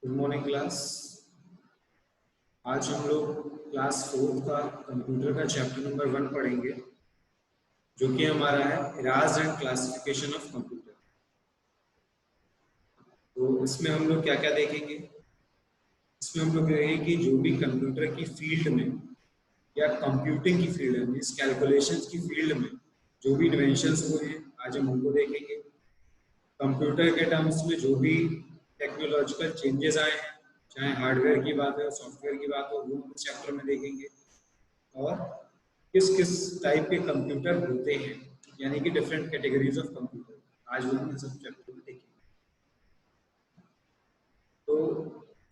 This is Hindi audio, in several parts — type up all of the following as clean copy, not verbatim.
Good morning class. आज हम लोग क्लास 4 का कंप्यूटर का चैप्टर नंबर 1 पढ़ेंगे, जो कि हमारा है Ira's and classification of computer. तो इसमें हम लोग क्या क्या देखेंगे? इसमें हम लोग देखेंगे कि जो भी कंप्यूटर की फील्ड में या कंप्यूटिंग की फील्ड में, मीन्स कैलकुलेशंस की फील्ड में जो भी इन्वेंशंस हुए हैं, आज हम उनको देखेंगे। कंप्यूटर के टर्म्स में जो भी टेक्नोलॉजिकल चेंजेस आए हैं, चाहे हार्डवेयर की बात है, सॉफ्टवेयर की बात हो, वो इस चैप्टर में देखेंगे। और किस किस टाइप के कंप्यूटर होते हैं, यानी कि डिफरेंट कैटेगरीज ऑफ कंप्यूटर, आज वो हम सब चैप्टर में देखेंगे। तो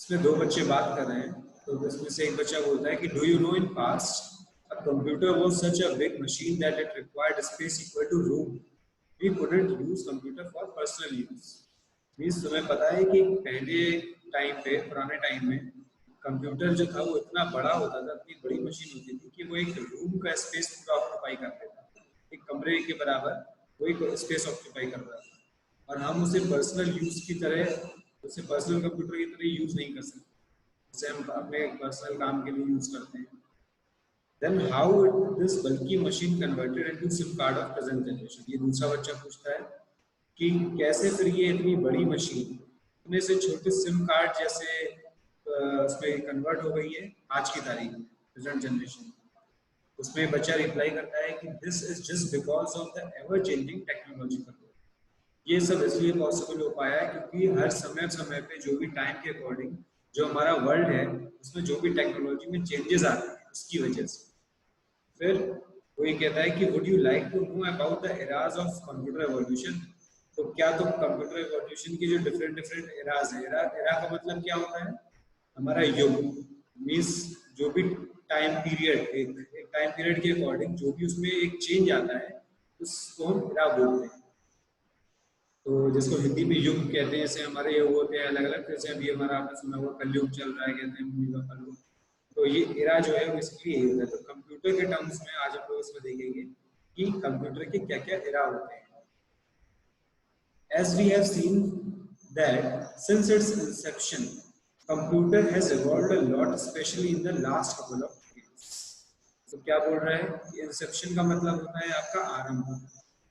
इसमें दो बच्चे बात कर रहे हैं, तो इसमें से एक बच्चा बोलता है कि do you know in past a computer was such a big machine that it required space equal to room. We couldn't use computer for personal use. Means तुम्हें पता है कि पहले टाइम पे, पुराने टाइम में कंप्यूटर जो था वो इतना बड़ा होता था, इतनी बड़ी मशीन होती थी कि वो एक रूम का स्पेस पूरा ऑक्यूपाई कर लेता, एक कमरे के बराबर वो एक स्पेस ऑक्यूपाई करता था, और हम उसे पर्सनल यूज की तरह, उसे पर्सनल कंप्यूटर की तरह यूज नहीं कर सकते, उसे हम अपने पर्सनल काम के लिए यूज करते हैं। Then how this bulky machine converted into SIM card of present generation? ये दूसरा बच्चा पूछता है कि कैसे फिर ये इतनी बड़ी मशीन इतने से छोटे सिम कार्ड जैसे उसमें कन्वर्ट हो गई है आज की तारीख में, प्रेजेंट जनरेशन। उसमें बच्चा रिप्लाई करता है कि this is just because of the ever changing technological. ये सब इसलिए पॉसिबल हो पाया है क्योंकि हर समय समय पे जो भी टाइम के अकॉर्डिंग जो हमारा वर्ल्ड है, उसमें जो भी टेक्नोलॉजी में चेंजेस आते हैं उसकी वजह से। फिर वो ये कहता है कि would you like to know about the eras of computer evolution? तो क्या तुम कंप्यूटर एवोल्यूशन की जो डिफरेंट डिफरेंट एराज है, एरा का मतलब क्या होता है? हमारा युग, मीन्स जो भी टाइम पीरियड, एक टाइम पीरियड के अकॉर्डिंग जो भी उसमें एक चेंज आता है उसको हम एरा बोलते हैं। तो जिसको हिंदी में युग कहते हैं, जैसे हमारे युग होते हैं अलग अलग, जैसे अभी हमारा आपने सुना हुआ कलयुग चल रहा है, कहते हैं भूमि का कलयुग। तो ये एरा जो है वो इसके लिए होता है। तो कंप्यूटर के टर्म्स में आज हम लोग इसमें देखेंगे कि कंप्यूटर के क्या क्या एरा होते हैं। As we have seen that since its inception, computer has evolved a lot, especially in the last couple of years. तो क्या बोल रहा है कि इंसेप्शन का मतलब होता है आपका आरंभ,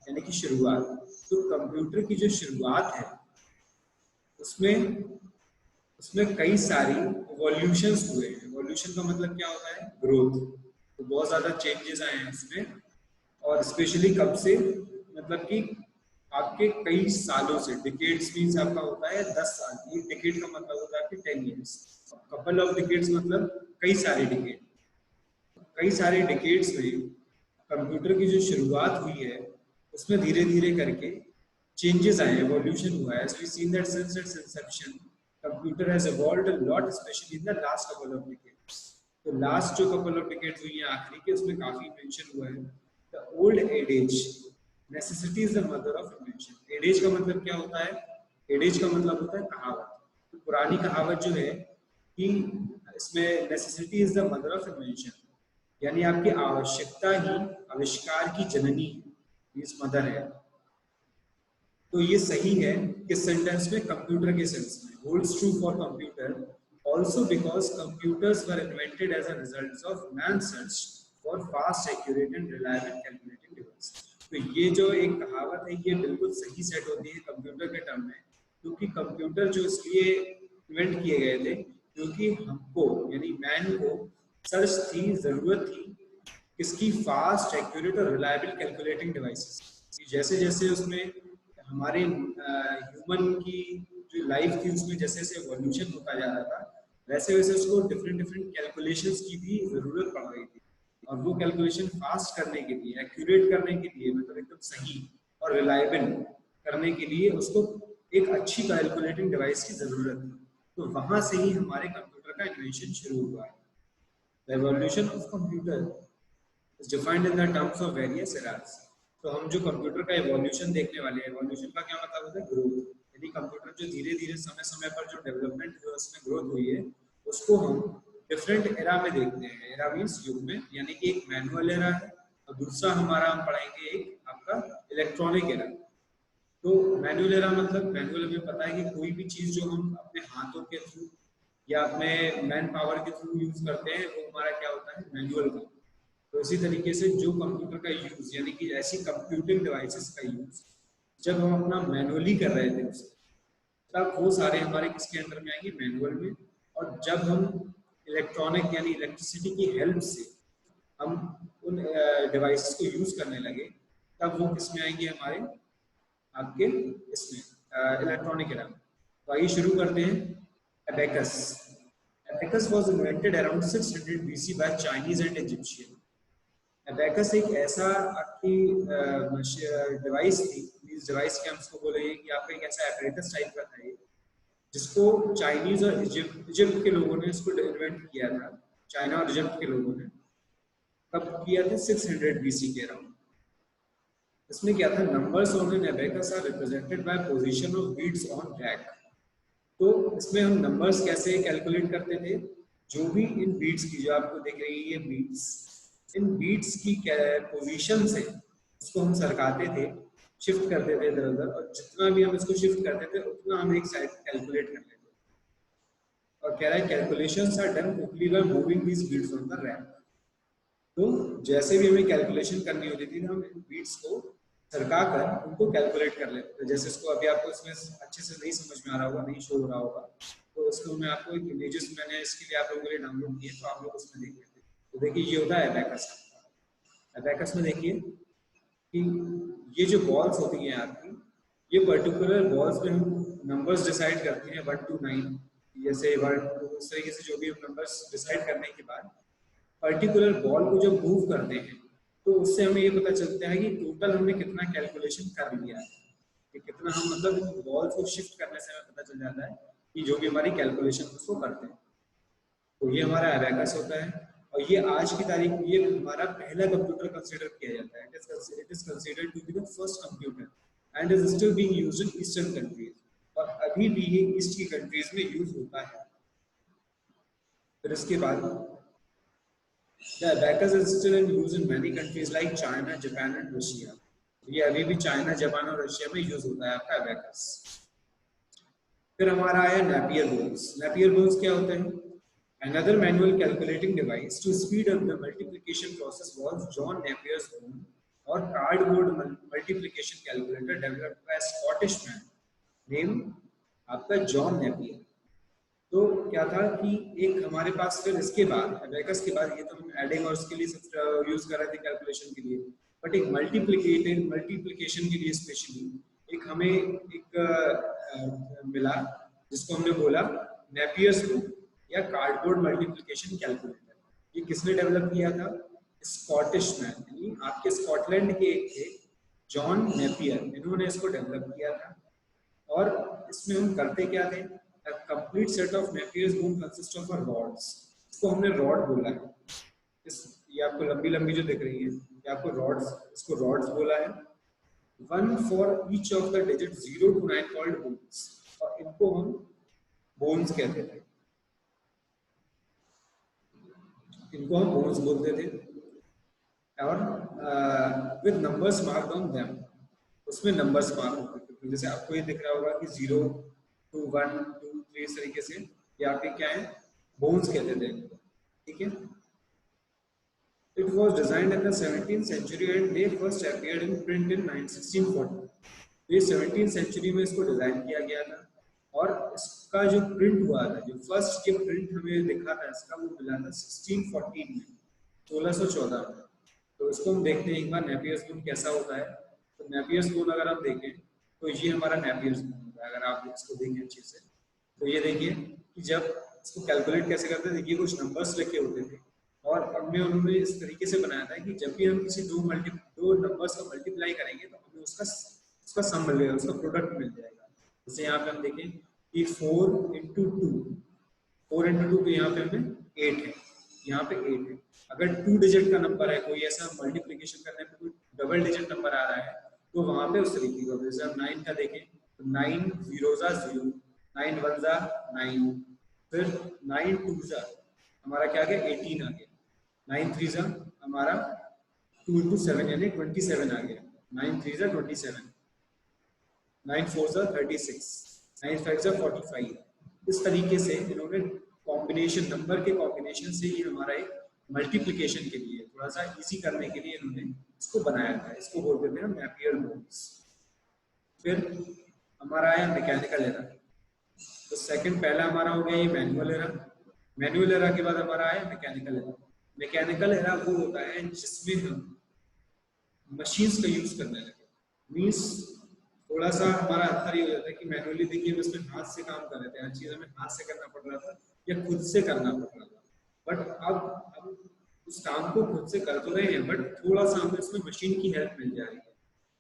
यानी कि शुरुआत। तो कंप्यूटर की जो शुरुआत है उसमें कई सारी इवोल्यूशंस हुए हैं। इवोल्यूशन का मतलब क्या होता है? ग्रोथ। तो बहुत ज्यादा चेंजेस आए हैं उसमें, और स्पेशली कब से, मतलब कि आपके कई सालों से। डिकेड्स मींस आपका होता है 10 साल। एक डिकेड का मतलब होता है आपके 10 इयर्स। कपल ऑफ डिकेड्स मतलब कई सारे डिकेड। कई सारे डिकेड्स में कंप्यूटर की जो शुरुआत हुई है उसमें धीरे धीरे करके चेंजेस आए, एवोल्यूशन हुआ है। As we seen that since its inception, computer has evolved a lot, especially in the last couple of decades. तो लास्ट जो कपल ऑफ डिकेड्स हुई है आखिरी के, उसमें काफी मेंशन हुआ है the old adages, necessity is the mother of invention. Adages का मतलब क्या होता है? एडेज का मतलब होता है कहावत। तो पुरानी कहावत जो है कि इसमें necessity is the mother of invention, यानी आपकी आवश्यकता ही आविष्कार की जननी इस मदर है। तो ये सही है किस सेंटेंस में? कंप्यूटर के सेंस में। Holds true for computer also because computers were invented as a result of man's search for fast, accurate and reliable calculating device. तो ये जो एक कहावत है ये बिल्कुल सही सेट होती है कंप्यूटर के टर्म में, क्योंकि कंप्यूटर जो इसलिए इन्वेंट किए गए थे क्योंकि हमको, यानी मैन को सर्च थी, जरूरत थी किसकी? फास्ट, एक्यूरेट और रिलायबल कैलकुलेटिंग डिवाइसेस। जैसे जैसे उसमें हमारे ह्यूमन की जो लाइफ थी उसमें जैसे जैसे एवोल्यूशन होता जा रहा था, वैसे वैसे उसको डिफरेंट डिफरेंट कैलकुलेशंस की भी जरूरत पड़ रही थी। और वो कैलकुलेशन फास्ट करने के लिए, एक्यूरेट करने के लिए, मतलब एकदम सही और रिलायबल करने के लिए उसको एक अच्छी कैलकुलेटिंग डिवाइस की जरूरत थी। तो वहां से ही हमारे कंप्यूटर का इन्वेंशन शुरू हुआ है। The evolution of computer is defined in the terms of various eras. तो हम जो कंप्यूटर का एवोल्यूशन देखने वाले हैं, एवोल्यूशन का क्या मतलब होता है? ग्रोथ। यानी कंप्यूटर जो धीरे धीरे समय समय पर जो डेवलपमेंट हुआ, उसमें ग्रोथ हुई है, उसको हम डिफरेंट एरा में देखते हैं। एरा मीन्स युग में, यानी कि एक मैनुअल एरा है और दूसरा हमारा हम पढ़ेंगे एक आपका इलेक्ट्रॉनिक एरा। तो मैनुअल एरा मतलब मैनुअल हमें पता है कि कोई भी चीज जो हम अपने हाथों के थ्रू या अपने मैन पावर के थ्रू यूज करते हैं वो हमारा क्या होता है, मैनुअल का। तो इसी तरीके से जो कंप्यूटर का यूज यानी कि ऐसी कंप्यूटिंग डिवाइसेस का यूज जब हम अपना मैनुअली कर रहे थे उसे, तब वो सारे हमारे किसके अंडर में आएंगे, मैनुअल में। और जब हम इलेक्ट्रॉनिक यानी इलेक्ट्रिसिटी की हेल्प से हम उन डिवाइसेस को यूज करने लगे, तब वो किसमें आएंगे, हमारे आपके इसमें इलेक्ट्रॉनिक एरा में। तो आइए शुरू करते हैं। Abacus. Abacus was invented around 600 BC by Chinese and Egyptian. Abacus एक ऐसा आपकी डिवाइस थी, इस डिवाइस के हम इसको बोलेंगे कि आपका एक ऐसा एपरेटस टाइप का था ये, जिसको चाइनीज और इजिप्ट के लोगों ने इसको इन्वेंट किया था। चाइना और इजिप्ट के लोगों ने कब किया था, 600 BC के अराउंड। इसमें क्या था, numbers on an abacus are represented by position of beads on rack. तो इसमें हम नंबर्स कैसे कैलकुलेट करते थे, जो भी इन बीट्स की, जो आपको दिख रही है ये बीट्स, इन बीट्स की पोजीशन से इसको हम सरकाते थे, शिफ्ट करते थे इधर उधर, और जितना भी हम इसको शिफ्ट करते थे उतना हम एक साइड कैलकुलेट कर लेते थे। और कह रहा है calculations are done only by moving these beads on the rack. तो जैसे भी हमें कैलकुलेशन करनी होती थी, हम इन बीट्स को सरका कर उनको कैलकुलेट कर लेते थे। जैसे इसको अभी आपको इसमें अच्छे से नहीं समझ में आ रहा होगा, नहीं शो हो रहा होगा, तो इसको मैं आपको एक इमेजेस मैंने इसके लिए आप लोगों के लिए डाउनलोड किए, तो आप लोग उसमें देख लेते हैं। तो देखिए ये होता है एबेकस। एबेकस में देखिए कि ये जो बॉल्स होती हैं आपकी, ये पर्टिकुलर बॉल्स में हम नंबर्स डिसाइड करते हैं 1 to 9, जैसे 1 2, इस तरीके से जो भी हम नंबर्स डिसाइड करने के बाद पर्टिकुलर बॉल को जब मूव करते हैं, तो उससे हमें ये पता चलता है कि टोटल हमने कितना कैलकुलेशन कर लिया है, कि कितना हम मतलब बॉल्स को शिफ्ट करने से हमें पता चल जाता है कि जो भी हमारी कैलकुलेशन उसको करते हैं। तो ये हमारा एबेकस होता है। और ये आज की तारीख में ये हमारा पहला कंप्यूटर कंसीडर किया जाता है। It is considered to be the first computer and is still being used in eastern countries. और अभी भी ये ईस्ट की कंट्रीज में यूज होता है। फिर इसके बाद the abacus is still in use in many countries like China, Japan and Russia. ये अभी भी चाइना, जापान और रशिया में यूज होता है आपका एबेकस। फिर हमारा आया नेपियर बोन्स। नेपियर बोन्स क्या होते हैं? Another manual calculating device to speed up the multiplication process was John Napier's bone or cardboard multiplication calculator developed by a Scottish man named आपका जॉन नेपियर। तो क्या था कि एक हमारे पास फिर इसके बाद एबेकस के बाद, ये तो हम एडिंग और उसके लिए यूज कर रहे थे कैलकुलेशन के लिए, बट एक मल्टीप्लिकेशन के लिए स्पेशली एक हमें एक मिला, जिसको हमने बोला नेपियर्स बोन या कार्डबोर्ड मल्टीप्लिकेशन कैलकुलेटर। ये किसने डेवलप किया था? स्कॉटिश मैन, यानी आपके स्कॉटलैंड के एक थे जॉन नेपियर, इन्होंने इसको डेवलप किया था। और इसमें हम करते क्या थे? A complete set of Napier's bone consists of a rods. इसको हमने रॉड बोला है। ये आपको लंबी लंबी जो दिख रही है, ये आपको रॉड्स, इसको रॉड्स बोला है। One for each of the digits 0 to 9 called bones, और इनको हम बोन्स कहते थे, इनको हम बोन्स बोलते थे। और with numbers marked on them, उसमें नंबर्स मार्क होते थे। जैसे आपको ये दिख रहा होगा कि 0 to 1 2 3, इस तरीके से ये आपके क्या है, बोन्स कहते थे, ठीक है। It was designed in the 17th century and they first appeared in print in 1640. ये 17th सेंचुरी में इसको डिजाइन किया गया था, और इसका जो प्रिंट हुआ था, जो फर्स्ट ये प्रिंट हमें दिखा था इसका, वो मिला था 1614 में, 1614 में। तो इसको हम देखते हैं एक बार नेपियर्स बोन कैसा होता है। तो नेपियर्स बोन अगर आप देखें तो ये हमारा नेपियर्स बोन होता है। अगर आप इसको देखें अच्छे से, तो ये देखिए कि जब इसको कैलकुलेट कैसे करते थे, देखिए कुछ नंबर्स लिखे होते थे, और उनमें उन्होंने इस तरीके से बनाया था कि जब भी हम किसी दो नंबर्स का मल्टीप्लाई करेंगे तो हमें उसका सम मिलेगा, उसका प्रोडक्ट मिल जाएगा। जैसे यहाँ पे हम देखें कि 4 into 2, 4 into 2, तो यहाँ पे हमें 8 है, यहाँ पे 8 है। अगर 2 डिजिट का नंबर है, कोई ऐसा मल्टीप्लिकेशन करने पे कोई डबल डिजिट नंबर आ रहा है, तो वहां पे उस तरीके का, जैसे हम 9 का देखें तो 9 0 0, 9 1 9, फिर 9 2 हमारा क्या आ गया, 18 आ गया, 9 3 हमारा 2 into 7 यानी 27 आ गया, 9 3 27। 9 4 36, 9 5 45। इस तरीके से इन्होंने कॉम्बिनेशन, नंबर के कॉम्बिनेशन से ही हमारा एक मल्टीप्लिकेशन के लिए थोड़ा सा इजी करने के लिए इन्होंने इसको बनाया था। इसको बोलते थे नेपियर बोन्स। फिर हमारा आया मैकेनिकल एरा। तो सेकंड, पहला हमारा हो गया ये मैनुअल एरा। मैनुअल एरा के बाद हमारा आया मैकेनिकल एरा। मैकेनिकल एरा वो होता है जिसमें हम मशीन्स का यूज करने लगे। मीन्स थोड़ा सा हमारा अंतर ये हो जाता है कि मैनुअली देखिए इसमें हाथ से काम कर रहे थे, हर चीज हमें हाथ से करना पड़ रहा था या खुद से करना पड़ रहा था। बट अब उस काम को खुद से कर तो रहे हैं, बट थोड़ा सा हमें इसमें मशीन की हेल्प मिल जा रही है।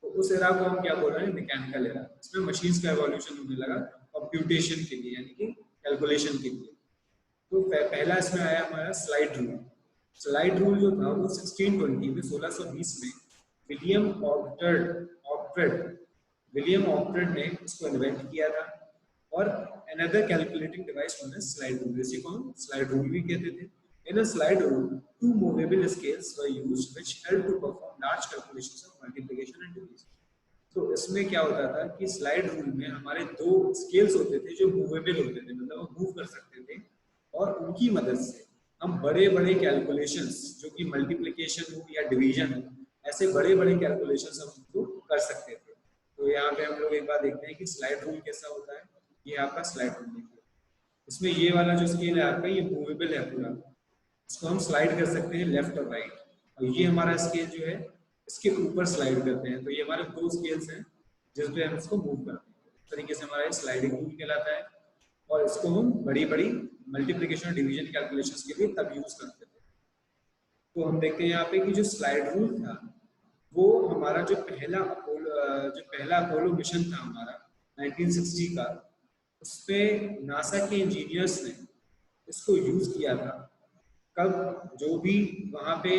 तो उस एरा को हम क्या बोल रहे हैं, मैकेनिकल एरा। इसमें मशीन्स का एवोल्यूशन होने लगा कंप्यूटेशन के लिए, यानी कि कैलकुलेशन के लिए। तो पहला इसमें आया हमारा स्लाइड रूल। स्लाइड रूल जो था वो 1620 में, 1620 में विलियम ऑक्ट्रेड ने इसको इन्वेंट किया था। और another calculating device known as slide rule, इसी को हम स्लाइड रूल भी कहते थे। In a slide rule, two movable scales were used which help to perform large calculations of multiplication and division. तो इसमें क्या होता था कि स्लाइड रूल में हमारे दो स्केल्स होते थे जो मूवेबल होते थे, मतलब वो मूव कर सकते थे, और उनकी मदद से हम बड़े बड़े कैलकुलेशंस, जो कि मल्टीप्लिकेशन हो या डिवीजन हो, ऐसे बड़े बड़े कैलकुलेशंस हम उनको कर सकते थे। तो यहाँ पे हम लोग एक बार देखते हैं कि स्लाइड रूल कैसा होता है। ये आपका स्लाइड रूल देखिए, इसमें ये वाला जो स्केल है आपका, ये मूवेबल है पूरा, इसको हम स्लाइड कर सकते हैं लेफ्ट और राइट। और ये हमारा स्केल जो है इसके ऊपर स्लाइड करते हैं। तो ये हमारे दो स्केल्स हैं जिस पे हम इसको मूव करते हैं। इस तरीके से हमारा स्लाइडिंग रूल कहलाता है। और इसको हम बड़ी बड़ी मल्टीप्लिकेशन और डिवीजन कैलकुलेशंस के लिए तब यूज करते थे। तो हम देखते हैं यहाँ पे कि जो स्लाइड रूल था वो हमारा जो पहला अपोलो मिशन था हमारा 1960 का, उसपे नासा के इंजीनियर्स ने इसको यूज किया था। कब, जो भी वहां पे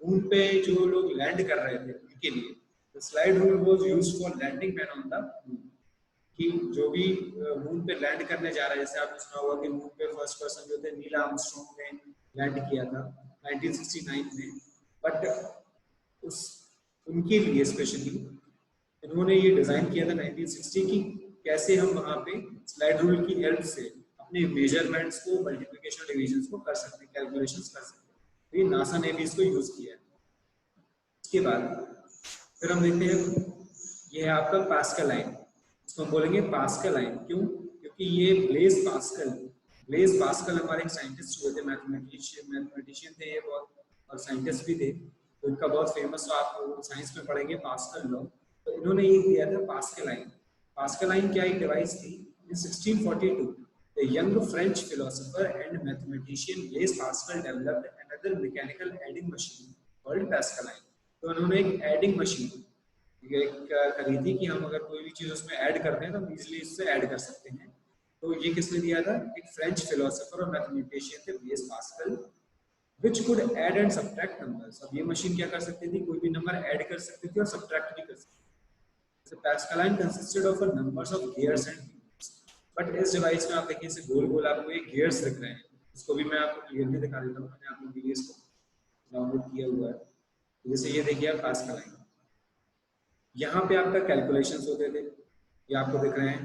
मून पे जो लोग लैंड कर रहे थे उनके लिए, the slide rule was used for landing man on the moon. कि जो भी मून पे लैंड करने जा रहा है, जैसे आपने सुना होगा कि मून पे फर्स्ट पर्सन जो थे नील आर्मस्ट्रॉन्ग ने लैंड किया था 1969 में। बट उस उनके लिए स्पेशली इन्होंने ये डिजाइन किया था 1960 की, कैसे हम वहां पे स्लाइड रूल की हेल्प से अपने मेजरमेंट्स को, मल्टीप्लिकेशन डिवीजन को कर सकते हैं, कैलकुलेशंस कर सकते हैं। तो ये नासा ने भी इसको यूज किया है। इसके बाद फिर हम देखते हैं, ये है आपका पास्कल लाइन। इसको हम बोलेंगे पास्कल लाइन। क्यों? क्योंकि ये ब्लेज पास्कल हमारे एक साइंटिस्ट हुए थे, मैथमेटिशियन थे ये बहुत, और साइंटिस्ट भी थे। तो इनका बहुत फेमस, तो आप साइंस में पढ़ेंगे पास्कल लॉ। तो इन्होंने ये किया था पास्कल लाइन। पास्कल लाइन क्या एक डिवाइस थी। इन 1642 the young French philosopher and mathematician Blaise Pascal developed another mechanical adding machine called Pascaline। तो उन्होंने एक एडिंग मशीन खरीदी कि हम अगर कोई भी चीज उसमें ऐड करते हैं तो हम इजीली इससे ऐड कर सकते हैं। तो ये किसने दिया था? एक फ्रेंच फिलोसोफर और मैथमेटिशियन थे, Blaise Pascal, which could add and subtract numbers। अब ये मशीन क्या कर सकती थी? कोई भी नंबर ऐड कर सकती थी और सब्ट्रैक्ट भी कर सकती थी। So Pascaline consisted of a numbers of gears and wheels। But इस डिवाइस में आप देखिए इसे गोल गोल आपको ये गियर्स दिख रहे हैं। इसको भी मैं आपको क्लियरली दिखा देता हूँ, मैंने आपको वीडियोस को डाउनलोड किया हुआ है। जैसे ये देखिए आप पास्कल लाइन, यहाँ पे आपका कैलकुलेशंस होते थे, ये आपको दिख रहे हैं,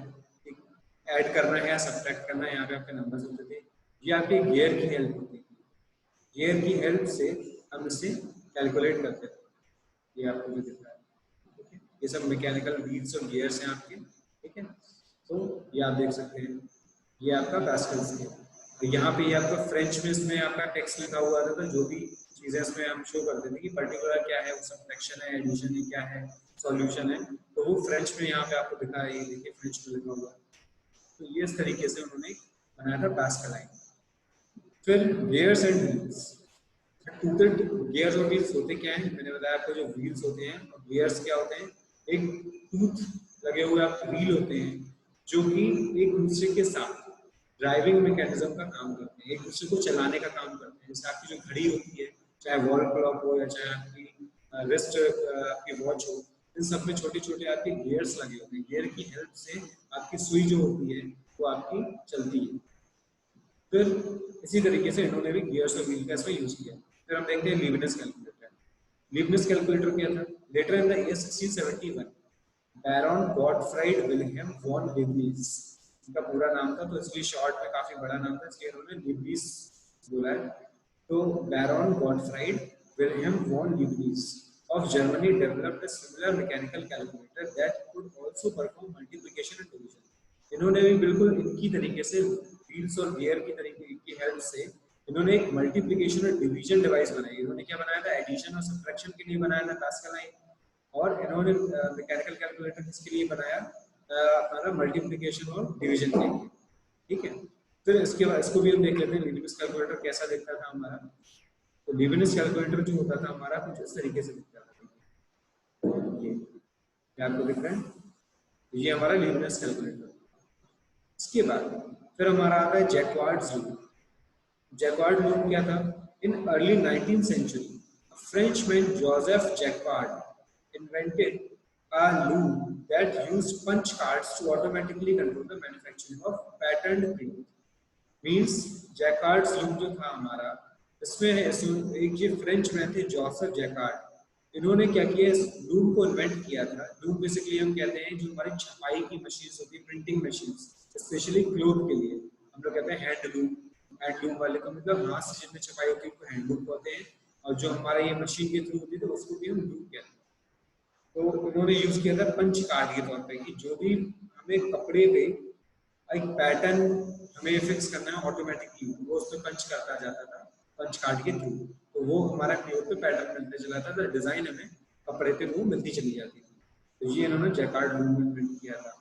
ऐड करना है या सब्ट्रैक्ट करना है, यहाँ पे आपके नंबर्स होते थे। ये आपके गियर की हेल्प होती थी, गियर की हेल्प से हम इसे कैलकुलेट करते थे। ये आपको भी दिख रहा है, ये सब मैकेनिकल व्हील्स और गियर्स हैं आपके, ठीक है। तो ये आप देख सकते हैं, ये आपका पास्कल स्केल। तो यहाँ पे ये आपका फ्रेंच में इसमें आपका टेक्स्ट लिखा हुआ था, जो भी चीजें इसमें हम शो करते थे कि पर्टिकुलर क्या है, वो सब्ट्रैक्शन है, एडिशन है, क्या है, सॉल्यूशन है, तो वो फ्रेंच में यहाँ पे आपको दिखा है। ये देखिए फ्रेंच में लिखा हुआ है। तो ये इस तरीके से उन्होंने बनाया था पास्कल लाइन। फिर गियर्स एंड व्हील्स। टूटेड गियर्स और व्हील्स होते क्या है? मैंने बताया आपको, जो व्हील्स होते हैं और गियर्स क्या होते हैं, एक टूथ लगे हुए आपके व्हील होते हैं जो कि एक दूसरे के साथ ड्राइविंग मैकेनिज्म का काम करते हैं, एक दूसरे को चलाने का काम करते हैं। जैसे आपकी जो घड़ी होती है, चाहे वॉल क्लॉक हो या चाहे आपकी रिस्ट आपकी वॉच हो, इन सब में छोटे छोटे आपके गियर्स लगे होते हैं। गियर की हेल्प से आपकी सुई जो होती है वो आपकी चलती है। फिर इसी तरीके से इन्होंने भी गियर्स और व्हील का इसमें यूज किया। फिर हम देखते हैं लीबनिज कैलकुलेटर। लीबनिज कैलकुलेटर क्या था? Later in the year 1671 Baron Gottfried Wilhelm von Leibniz, इनका पूरा नाम था तो इसलिए शॉर्ट में काफी बड़ा नाम था इसलिए इन्होंने लिबनीज बोला है। तो Baron Gottfried Wilhelm von Leibniz of Germany developed a similar mechanical calculator that could also perform multiplication and division. इन्होंने भी बिल्कुल इनकी तरीके से व्हील्स और गियर की तरीके की हेल्प से इन्होंने एक मल्टीप्लिकेशन और डिवीजन डिवाइस बनाई। इन्होंने क्या बनाया था, एडिशन और सब्ट्रैक्शन के लिए बनाया था पास्कल लाइन, और इन्होंने मैकेनिकल कैलकुलेटर किसके लिए बनाया, हमारा मल्टीप्लिकेशन और डिवीजन के लिए। ठीक है, फिर इसके बाद इसको भी हम देख लेते हैं लीबनिज कैलकुलेटर कैसा दिखता था हमारा। तो लीबनिज कैलकुलेटर जो होता था हमारा कुछ इस तरीके से दिखता था, ये आपको दिख रहा है, ये हमारा लीबनिज कैलकुलेटर। इसके बाद फिर हमारा आता है जैक्वार्ड्स लूप। जैक्वार्ड लूप क्या था, in early 19th century Frenchman Joseph jacquard invented a loop that used punch cards to automatically control the manufacturing of patterned cloth. Means Jacquard's loop जो था हमारा, इसमें एक ये फ्रेंच मैन थे जोसेफ जैकार्ड, इन्होंने क्या किया, इस लूप को इन्वेंट किया था। लूप बेसिकली हम कहते हैं जो हमारी छपाई की मशीन होती है, प्रिंटिंग मशीन, स्पेशली क्लोथ के लिए हम लोग कहते हैं हैंड लूप। हैंड लूप वाले को मतलब हाथ से जितने छपाई होती है उसको हैंड लूप कहते हैं, और जो हमारा ये मशीन के थ्रू होती है तो उसको भी हम लूप कहते हैं। तो उन्होंने यूज किया था पंच कार्ड के तौर पे कि जो भी हमें कपड़े पे एक पैटर्न हमें फिक्स करना है ऑटोमेटिकली, वो उस पर पंच करता जाता था पंच कार्ड के थ्रू, तो वो हमारा क्लोथ पे पैटर्न मिलते चला था, तो डिजाइन हमें कपड़े पे वो मिलती चली जाती थी। तो ये इन्होंने जैकार्ड मूवमेंट किया था।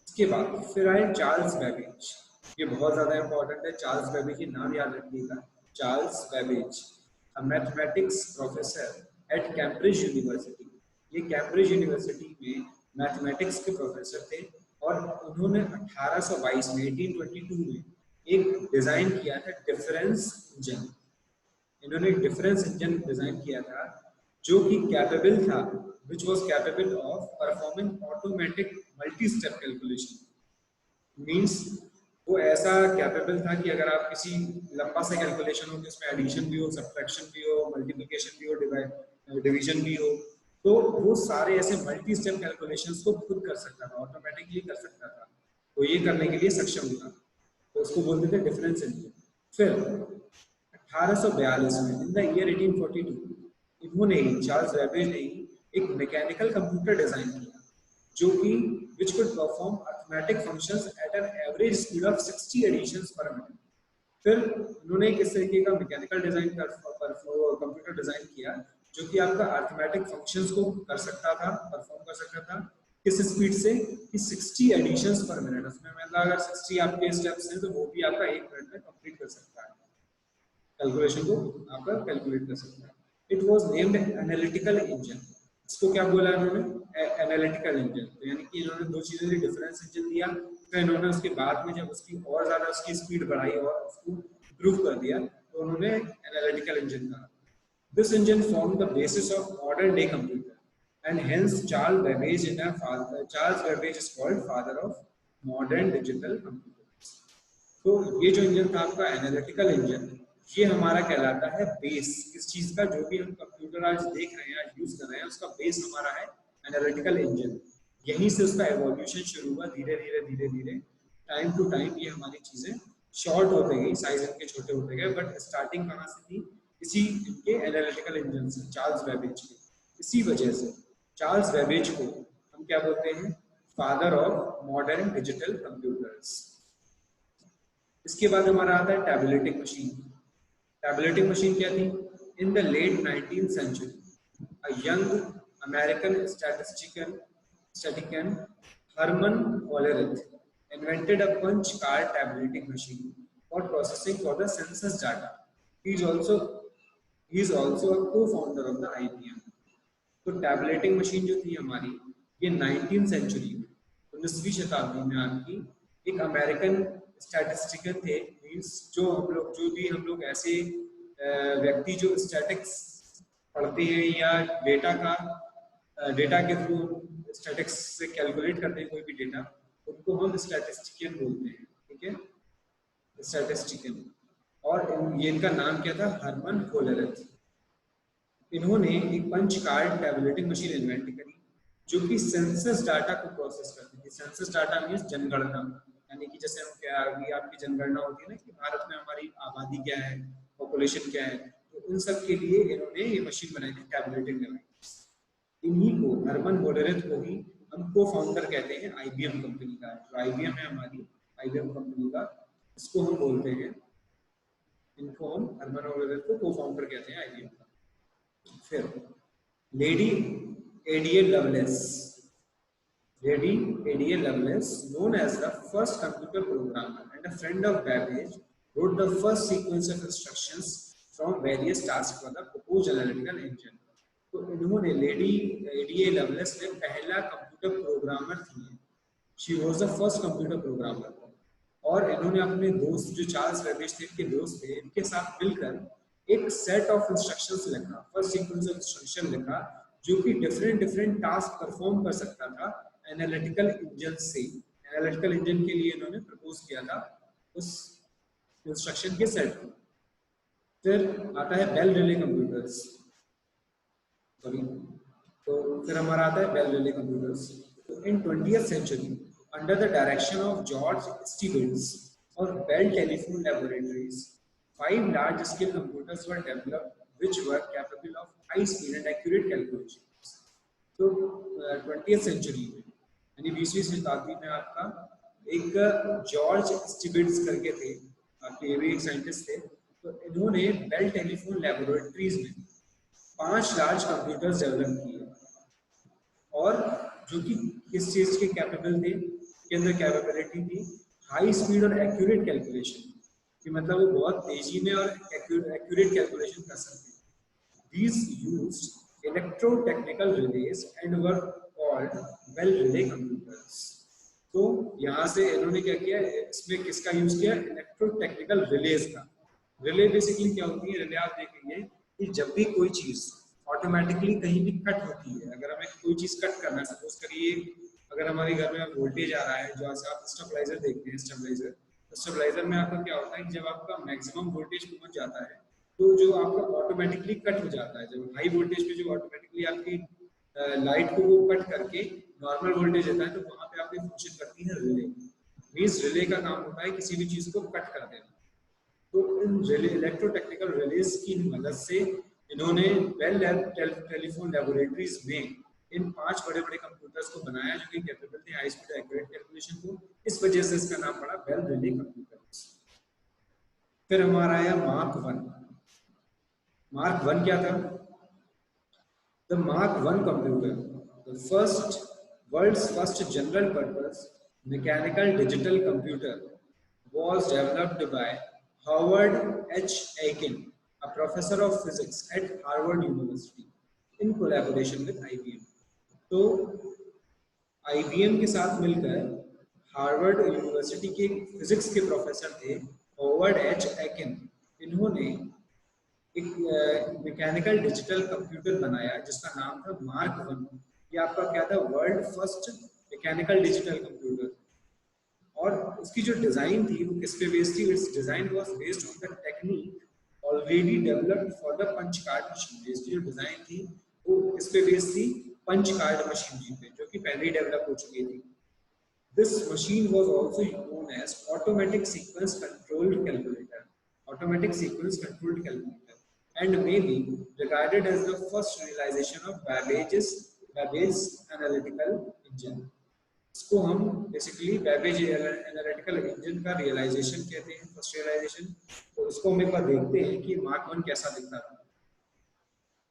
इसके बाद फिर आए चार्ल्स बेबेज, ये बहुत ज्यादा इंपॉर्टेंट है, चार्ल्स बेबेज, ये नाम याद रखिएगा, Charles Babbage, a mathematics professor at Cambridge University। ये कैम्ब्रिज यूनिवर्सिटी में मैथमेटिक्स के प्रोफेसर थे, और उन्होंने 1822 में 1822 में एक डिजाइन किया था डिफरेंस इंजन। इन्होंने एक डिफरेंस इंजन डिजाइन किया था जो कि कैपेबल था, which was capable of performing automatic multi-step calculation। Means वो ऐसा कैपेबल था कि अगर आप किसी लंबा सा कैलकुलेशन हो जिसमें एडिशन भी हो, सब्ट्रैक्शन भी हो, मल्टीप्लिकेशन भी हो, डिवीजन भी हो, तो वो सारे ऐसे मल्टी स्टेप कैलकुलेशंस को खुद कर सकता था, ऑटोमेटिकली कर सकता था, तो ये करने के लिए सक्षम था, तो उसको बोलते थे डिफरेंस इंजन। फिर 1842 में इन द ईयर 1842 इन्होंने चार्ल्स बेबेज ने एक मैकेनिकल कंप्यूटर डिजाइन किया जो कि which could perform arithmetic functions at an average speed of 60 additions per minute। फिर उन्होंने किस तरीके का मैकेनिकल डिजाइन कंप्यूटर डिजाइन किया जो कि आपका अर्थमेटिक फंक्शंस को कर सकता था, परफॉर्म कर सकता था, किस स्पीड से कि 60 एडिशंस पर मिनट। उसमें मतलब अगर 60 आपके स्टेप्स हैं तो वो भी आपका 1 मिनट में कंप्लीट कर सकता है, कैलकुलेशन को आपका कैलकुलेट कर सकता है। It was named analytical engine. इसको क्या बोला इन्होंने, एनालिटिकल इंजन। तो यानी कि इन्होंने दो चीजें दी, डिफरेंस इंजन दिया, फिर इन्होंने उसके बाद में जब उसकी और ज्यादा उसकी स्पीड बढ़ाई और उसको इम्प्रूव कर दिया तो उन्होंने एनालिटिकल इंजन कहा। This engine form the basis of modern day computer and hence Charles Babbage is called father of modern digital computer. तो ये जो इंजन था आपका एनालिटिकल इंजन, ये हमारा कहलाता है बेस। किस चीज का, जो भी हम कंप्यूटर आज देख रहे हैं, आज यूज कर रहे हैं, उसका बेस हमारा है एनालिटिकल इंजन। यहीं से उसका एवोल्यूशन शुरू हुआ, धीरे धीरे धीरे धीरे टाइम टू टाइम ये हमारी चीजें शॉर्ट होते गई, साइज इनके छोटे होते गए, बट स्टार्टिंग कहाँ से थी, इसी इनके एनालिटिकल इंजन से, चार्ल्स बेबेज के। इसी वजह से चार्ल्स बेबेज को हम क्या बोलते हैं, father of modern digital computers. इसके बाद हमारा आता है टैबुलेटिंग मशीन। टैबुलेटिंग मशीन क्या थी, in the late 19th century a young American statistician Herman Hollerith invented a punch card tabulating machine for processing for the census data। he is also a co-founder of the IBM। तो टैबुलेटिंग मशीन जो थी हमारी, ये 19th सेंचुरी में, 19वीं शताब्दी में आपकी एक अमेरिकन स्टैटिस्टिशियन थे। मींस जो भी हम लोग ऐसे व्यक्ति जो स्टैटिक्स पढ़ते हैं या डेटा के थ्रू स्टैटिक्स से कैलकुलेट करते हैं कोई भी डेटा, उनको हम स्टैटिस्टिशियन बोलते हैं। ठीक है, स्टैटिस्टिशियन। और ये इनका नाम क्या था, हरमन होलरेथ। इन्होंने एक punch card tabulating machine invent करी जो कि सेंसस डाटा को प्रोसेस करती थी। सेंसस डाटा मीन्स जनगणना, यानी कि जैसे हम क्या अभी आपकी जनगणना होती है ना कि भारत में हमारी आबादी क्या है, पॉपुलेशन क्या है, तो उन सब के लिए इन्होंने ये मशीन बनाई थी, टैबुलेटिंग डिवाइस। इन्हीं को हरमन मोडेरेट को ही हम को फाउंडर कहते हैं आईबीएम कंपनी का। जो आईबीएम है हमारी, आईबीएम कंपनी का, इसको हम बोलते हैं, इनको हम हरमन मोडेरेट को को फाउंडर कहते हैं आईबीएम का। फिर lady ADA loveless, Lady A.D.A. Lovelace, known as the first computer programmer and a friend of Babbage, wrote the first sequence of instructions from various tasks for the proposed analytical engine. तो इन्होंने लेडी A.D.A. लवलेस ने पहला कंप्यूटर प्रोग्रामर थी, she was the first computer programmer, और इन्होंने अपने दोस्त जो चार्ल्स बेबेज थे, इनके दोस्त थे, इनके साथ मिलकर एक सेट ऑफ इंस्ट्रक्शंस लिखा, फर्स्ट सीक्वेंस ऑफ इंस्ट्रक्शन लिखा, जो कि डिफरेंट डिफरेंट टास्क परफॉर्म कर सकता था एनालिटिकल इंजन से। एनालिटिकल इंजन के लिए इन्होंने प्रपोज किया था उस इंस्ट्रक्शन के सेट को। फिर आता है बेल रिले कंप्यूटर्स, सॉरी, तो फिर हमारा आता है bell relay computers. In 20th century, under the direction of George Stevens or Bell Telephone Laboratories, 5 large-scale computers were developed which were capable of high speed and accurate calculations. तो 20th century में, यानी 20वीं शताब्दी में आपका एक जॉर्ज स्टीवेंस करके थे, आपके ये भी एक साइंटिस्ट थे, तो इन्होंने बेल टेलीफोन लैबोरेटरीज में 5 लार्ज कंप्यूटर्स डेवलप किए, और जो कि किस चीज के कैपेबल थे, के अंदर कैपेबिलिटी थी हाई स्पीड और एक्यूरेट कैलकुलेशन, कि मतलब वो बहुत तेजी में और एक्यूरेट कैलकुलेशन कर सकते हैं। These used electrotechnical relays and were called Bell relay computers. तो यहाँ से इन्होंने क्या किया, इसमें किसका यूज किया, इलेक्ट्रोटेक्निकल रिलेज का। रिले बेसिकली क्या होती है, रिले आप देखेंगे कि जब भी कोई चीज ऑटोमेटिकली कहीं भी कट होती है, अगर हमें कोई चीज कट करना है, सपोज करिए अगर हमारे घर में वोल्टेज आ रहा है, जो आप स्टेबलाइजर देखते हैं, स्टेबलाइजर, तो स्टेबलाइजर में आपका क्या होता है कि जब आपका मैक्सिमम वोल्टेज पहुंच जाता है तो जो आपका ऑटोमेटिकली कट हो जाता है, जब हाई वोल्टेज पे जो ऑटोमेटिकली आपकी लाइट को वो कट करके नॉर्मल वोल्टेज देता है, तो वहां पे आपकी फंक्शन करती है रिले। मींस रिले का काम होता है किसी भी चीज को कट कर देना। तो इन रिले, इलेक्ट्रोटेक्निकल रिलेज की मदद से इन्होंने बेल टेलीफोन लैबोरेटरीज में इन 5 बड़े बड़े कंप्यूटर्स को बनाया, जो कि कैपेबल थे हाई स्पीड एक्यूरेट कैलकुलेशन को। इस वजह से इसका नाम पड़ा बेल रिले कंप्यूटर्स। फिर हमारा आया मार्क 1। मार्क 1 क्या था? The Mark I computer, the world's first general purpose mechanical digital computer, was developed by Howard H. Aiken, a professor of physics at Harvard University, in collaboration with IBM. तो IBM के साथ मिलकर हार्वर्ड यूनिवर्सिटी के फिजिक्स के प्रोफेसर थे हॉवर्ड एच एकिन, इन्होंने एक मैकेनिकल डिजिटल कंप्यूटर बनाया जिसका नाम था मार्क 1। ये आपका क्या था, world first mechanical digital computer. और उसकी जो डिजाइन थी वो किस पे बेस्ड थी? Its design was based on the technique already developed for the punch card machine. इसकी जो डिजाइन थी वो किस पे बेस्ड थी? पंच कार्ड मशीन पे, जो कि पहले ही डेवलप हो चुकी थी। This machine was also known as automatic sequence controlled calculator, automatic sequence controlled calculator, and may be regarded as the first realization of Babbage's analytical engine. इसको हम बेसिकली Babbage एनालिटिकल इंजन का रियलाइजेशन कहते हैं, फर्स्ट रियलाइजेशन। तो इसको हम एक बार देखते हैं कि मार्क 1 कैसा दिखता था।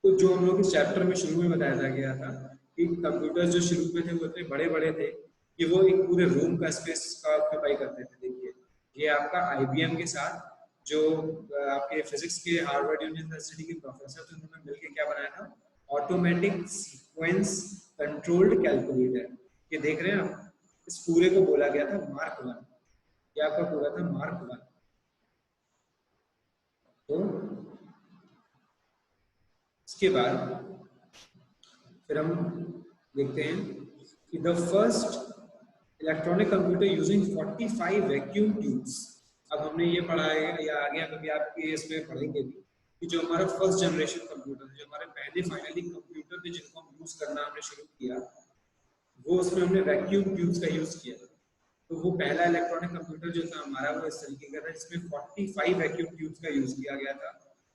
तो जो हम लोग इस चैप्टर में शुरू में बताया गया था कि कंप्यूटर्स जो शुरू में थे वो इतने बड़े बड़े थे कि वो एक पूरे रूम का स्पेस का ऑक्यूपाई करते थे। देखिए ये आपका आईबीएम के साथ जो आपके फिजिक्स के हार्वर्ड यूनिवर्सिटी के प्रोफेसर थे, उन्होंने मिलकर क्या बनाया था? Automatic sequence controlled calculator. ये देख रहे हैं आप, इस पूरे को बोला गया था मार्क 1। ये आपका पूरा था मार्क 1। तो इसके बाद फिर हम देखते हैं कि the first electronic computer using 45 vacuum tubes. अब हमने ये पढ़ा है या आगे कभी आपके इसमें पढ़ेंगे भी कि जो हमारा फर्स्ट जनरेशन कंप्यूटर, जो हमारे पहले फाइनली कंप्यूटर थे जिनको हम यूज करना हमने शुरू किया, वो उसमें हमने वैक्यूम ट्यूब्स का यूज किया। तो वो पहला इलेक्ट्रॉनिक कंप्यूटर जो था हमारा वो इस तरीके का था, जिसमें 45 वैक्यूम ट्यूब्स का यूज किया गया था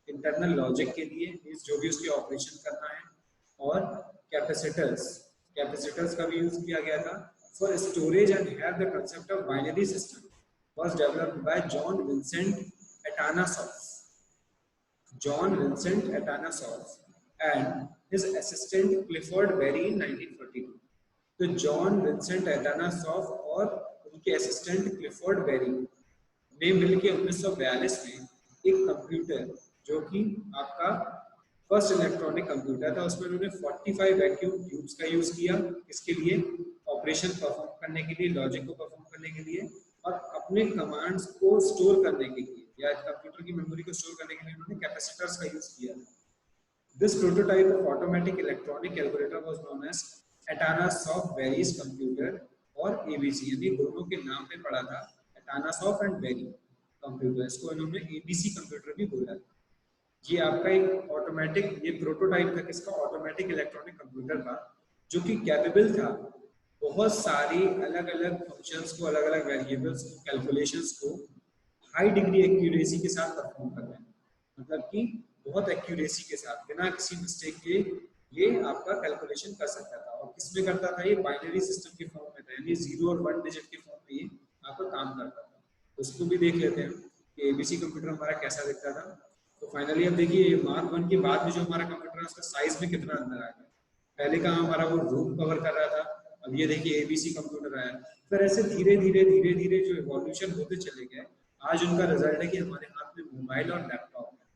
इंटरनल लॉजिक के लिए, मींस जो भी उसके ऑपरेशन करना है, और कैपेसिटर्स कैपेसिटर्स का भी यूज किया गया था for storage and have the concept of binary system was developed by John Vincent Atanasoff. John Vincent Atanasoff and his assistant Clifford Berry in 1942. तो जॉन विंसेंट एटानासॉफ और उनके असिस्टेंट क्लिफोर्ड बेरी ने मिलकर 1942 में एक कंप्यूटर, जो कि आपका फर्स्ट इलेक्ट्रॉनिक कंप्यूटर था, उसमें उन्होंने 45 वैक्यूम ट्यूब्स का यूज किया। इसके लिए ऑपरेशन परफॉर्म करने के लिए, लॉजिक को परफॉर्म करने के लिए, और अपने कमांड्स को स्टोर करने के लिए या कंप्यूटर की मेमोरी को स्टोर करने के लिए उन्होंने कैपेसिटर्स का यूज किया। This prototype of automatic electronic calculator was known as Atanasoff Berry's computer और ABC, यानी दोनों के नाम पे पड़ा था Atanasoff and Berry कंप्यूटर। इसको इन्होंने ABC कंप्यूटर भी बोला। ये आपका एक ऑटोमेटिक, ये प्रोटोटाइप था किसका, ऑटोमेटिक इलेक्ट्रॉनिक कंप्यूटर का, जो कि कैपेबल था बहुत सारी अलग अलग फंक्शंस को, अलग अलग वेरिएबल्स को, कैलकुलेशंस को हाई डिग्री एक्यूरेसी के साथ परफॉर्म कर रहे हैं। मतलब कि बहुत एक्यूरेसी के साथ, बिना किसी मिस्टेक के ये आपका कैलकुलेशन कर सकता था। और किसमें करता था ये, बाइनरी सिस्टम के फॉर्म में था, यानी 0 और 1 डिजिट के फॉर्म में ये आपका काम करता था। उसको भी देख लेते हैं कि एबीसी कंप्यूटर हमारा कैसा दिखता था। तो फाइनली अब देखिए मार्क 1 के बाद में जो हमारा कंप्यूटर है उसका साइज में कितना अंदर आ गया। पहले का हमारा वो रूम कवर कर रहा था, अब ये देखिए एबीसी कंप्यूटर आया। फिर ऐसे धीरे धीरे धीरे धीरे जो इवोल्यूशन होते चले गए, आज उनका रिजल्ट है कि हमारे हाथ में मोबाइल और लैपटॉप है।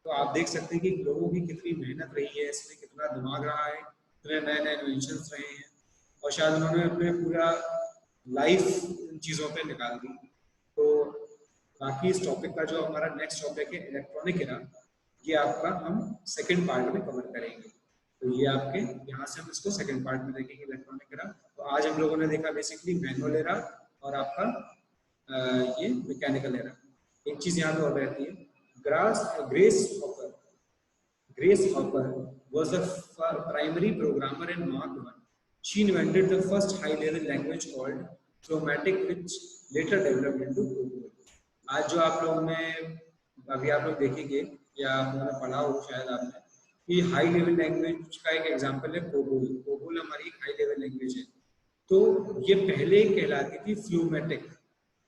तो आप देख सकते हैं कि लोगों की कितनी मेहनत रही है, इसमें कितना दिमाग रहा है, कितने नए नए इन्वेंशन रहे हैं, और शायद उन्होंने अपने पूरा लाइफ इन चीज़ों पे निकाल दी। तो बाकी इस टॉपिक का जो हमारा नेक्स्ट टॉपिक है इलेक्ट्रॉनिक एरा, ये आपका हम सेकंड पार्ट में कवर करेंगे। तो ये आपके यहाँ से हम इसको सेकंड पार्ट में देखेंगे इलेक्ट्रॉनिक एरा। तो आज हम लोगों ने देखा बेसिकली मैनुअल एरा और आपका ये मैकेनिकल एरा। एक चीज यहाँ पे और रहती है, grace hopper. Grace Hopper was the primary programmer in Mark I. She invented the first high-level language called Chromatic, which later developed into COBOL. आज जो आप लोगों ने अभी आप लोग देखेंगे या आप लोगों ने पढ़ा हो शायद आपने कि हाई लेवल लैंग्वेज का एक एग्जांपल है कोबोल। कोबोल हमारी हाई लेवल लैंग्वेज है। तो ये पहले कहलाती थी फ्लूमेटिक,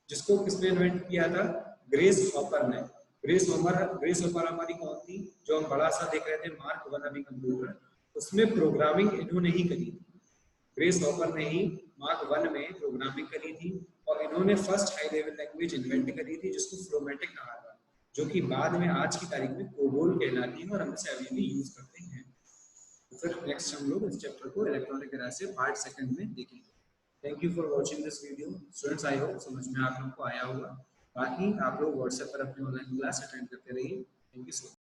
जिसको किसने इन्वेंट किया था, ग्रेस हॉपर ने। ग्रेस हॉपर हमारी कौन थी, जो हम बड़ा सा देख रहे थे मार्क 1 अभी कंप्यूटर, उसमें प्रोग्रामिंग इन्होंने ही करी थी। ग्रेस हॉपर ने ही मार्क 1 में प्रोग्रामिंग करी थी, और इन्होंने first high level language invent करी थी जिसको फ्लोमेटिक कहा था, जो कि बाद में आज की तारीख में कोबोल कहलाती है और हम इसे अभी भी यूज करते हैं। तो फिर नेक्स्ट हम लोग इस चैप्टर को इलेक्ट्रॉनिक एरा से पार्ट सेकंड में देखेंगे। Thank you for watching this video students, I hope समझ में आप लोगों को आया होगा। बाकी आप लोग व्हाट्सएप पर अपनी ऑनलाइन क्लास अटेंड करते रहिए। Thank you so much.